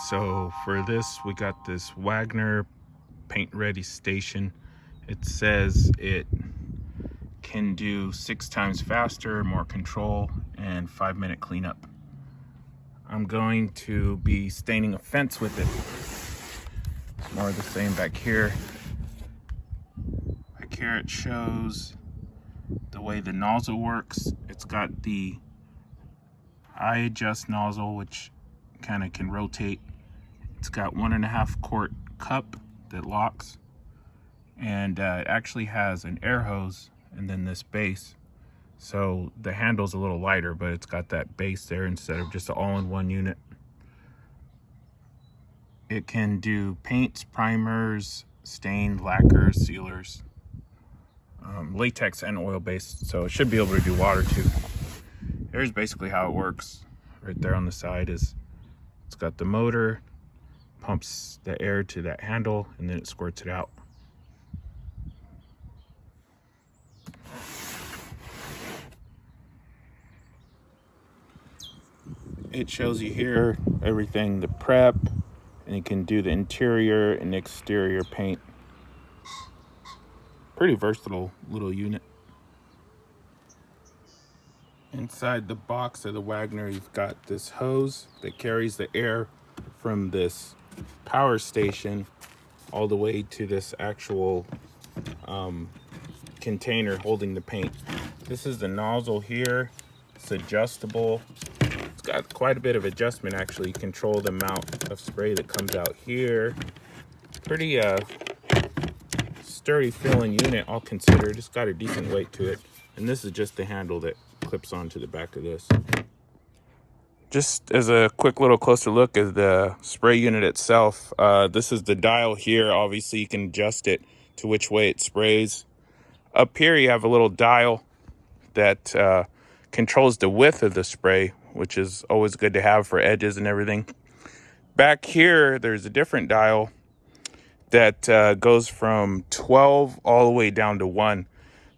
So for this, we got this Wagner paint ready station. It says it can do 6 times faster, more control, and 5-minute cleanup. I'm going to be staining a fence with it. More of the same back here. Back here it shows the way the nozzle works. It's got the eye adjust nozzle, which kind of can rotate. It's got 1.5 quart cup that locks, and it actually has an air hose and then this base. So the handle's a little lighter, but it's got that base there instead of just an all-in-one unit. It can do paints, primers, stain, lacquers, sealers, latex and oil-based, so it should be able to do water too. Here's basically how it works. Right there on the side is, it's got the motor, pumps the air to that handle, and then it squirts it out. It shows you here everything, the prep, and you can do the interior and exterior paint. Pretty versatile little unit. Inside the box of the Wagner, you've got this hose that carries the air from this power station all the way to this actual container holding the paint. This is the nozzle here. It's adjustable. It's got quite a bit of adjustment actually. You control the amount of spray that comes out here. Pretty sturdy feeling unit, all considered. It's got a decent weight to it. And this is just the handle that clips onto the back of this. Just as a quick little closer look at the spray unit itself, this is the dial here. Obviously you can adjust it to which way it sprays. Up here you have a little dial that controls the width of the spray, which is always good to have for edges and everything. Back here there's a different dial that goes from 12 all the way down to 1.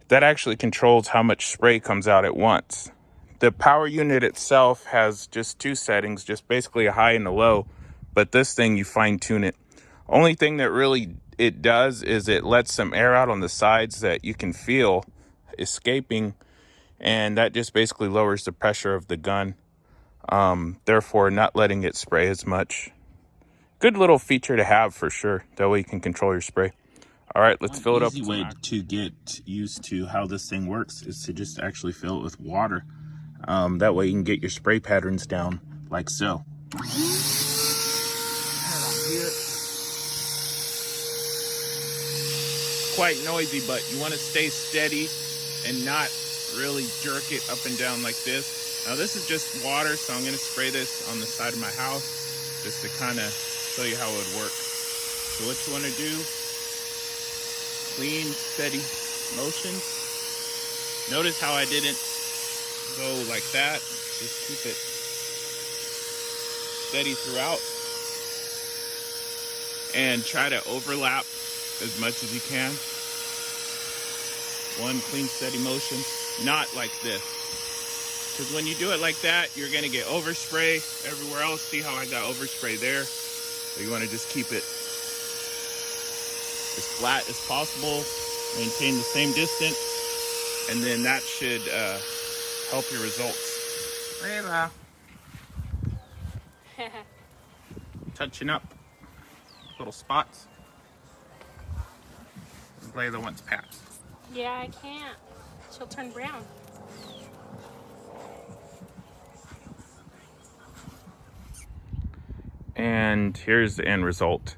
That actually controls how much spray comes out at once. The power unit itself has just 2 settings, just basically a high and a low, but this thing you fine tune it. Only thing that really it does is it lets some air out on the sides that you can feel escaping, and that just basically lowers the pressure of the gun, therefore not letting it spray as much. Good little feature to have for sure. That way you can control your spray. All right, let's fill it up. One easy way to get used to how this thing works is to just actually fill it with water. That way you can get your spray patterns down like so. Quite noisy, but you want to stay steady and not really jerk it up and down like this. Now this is just water, so I'm going to spray this on the side of my house just to kind of show you how it would work. So what you want to do, clean, steady motions. Notice how I didn't go like that. Just keep it steady throughout. And try to overlap as much as you can. One clean, steady motion. Not like this. Because when you do it like that, you're going to get overspray everywhere else. See how I got overspray there? So you want to just keep it as flat as possible, maintain the same distance, and then that should help your results. Touching up little spots. Layla wants pats. Yeah, I can't. She'll turn brown. And here's the end result.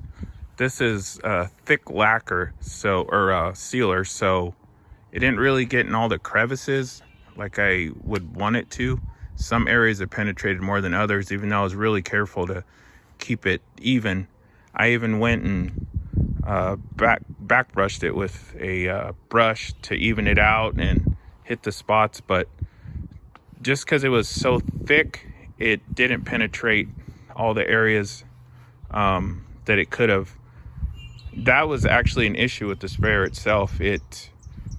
This is a thick lacquer, sealer, so it didn't really get in all the crevices like I would want it to. Some areas have penetrated more than others, even though I was really careful to keep it even. I even went and back brushed it with a brush to even it out and hit the spots, but just because it was so thick, it didn't penetrate all the areas that it could have. That was actually an issue with the sprayer itself. It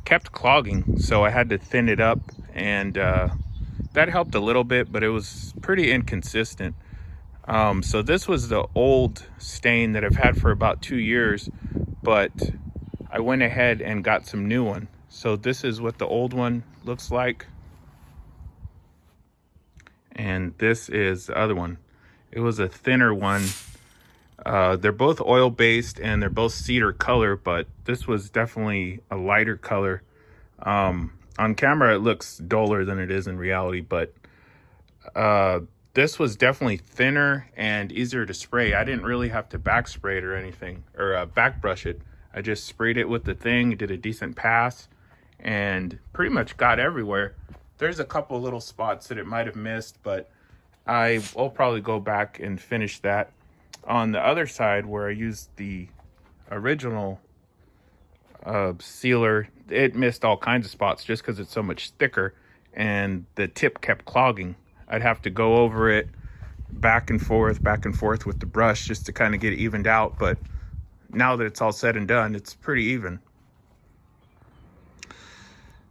kept clogging, so I had to thin it up, and that helped a little bit, but it was pretty inconsistent. So this was the old stain that I've had for about 2 years, but I went ahead and got some new one. So this is what the old one looks like. And this is the other one. It was a thinner one. They're both oil-based and they're both cedar color, but this was definitely a lighter color. On camera, it looks duller than it is in reality, but this was definitely thinner and easier to spray. I didn't really have to back spray it or anything, or back brush it. I just sprayed it with the thing, did a decent pass, and pretty much got everywhere. There's a couple little spots that it might have missed, but I will probably go back and finish that. On the other side, where I used the original sealer, it missed all kinds of spots just because it's so much thicker, and the tip kept clogging. I'd have to go over it back and forth with the brush just to kind of get it evened out. But now that it's all said and done, it's pretty even.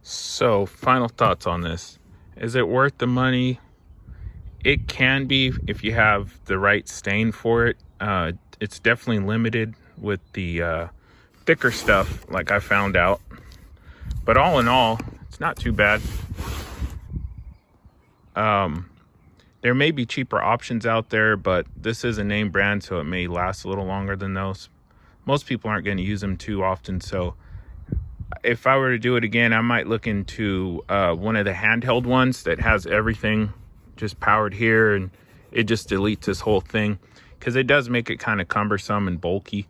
So, final thoughts on this. Is it worth the money? It can be if you have the right stain for it. It's definitely limited with the thicker stuff, like I found out. But all in all, it's not too bad. There may be cheaper options out there, but this is a name brand, so it may last a little longer than those. Most people aren't going to use them too often, so if I were to do it again, I might look into one of the handheld ones that has everything just powered here, and it just deletes this whole thing, because it does make it kind of cumbersome and bulky.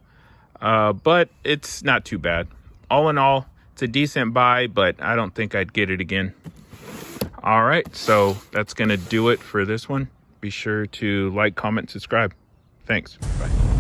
But it's not too bad. All in all, it's a decent buy, but I don't think I'd get it again. All right, so that's going to do it for this one. Be sure to like, comment, subscribe. Thanks. Bye.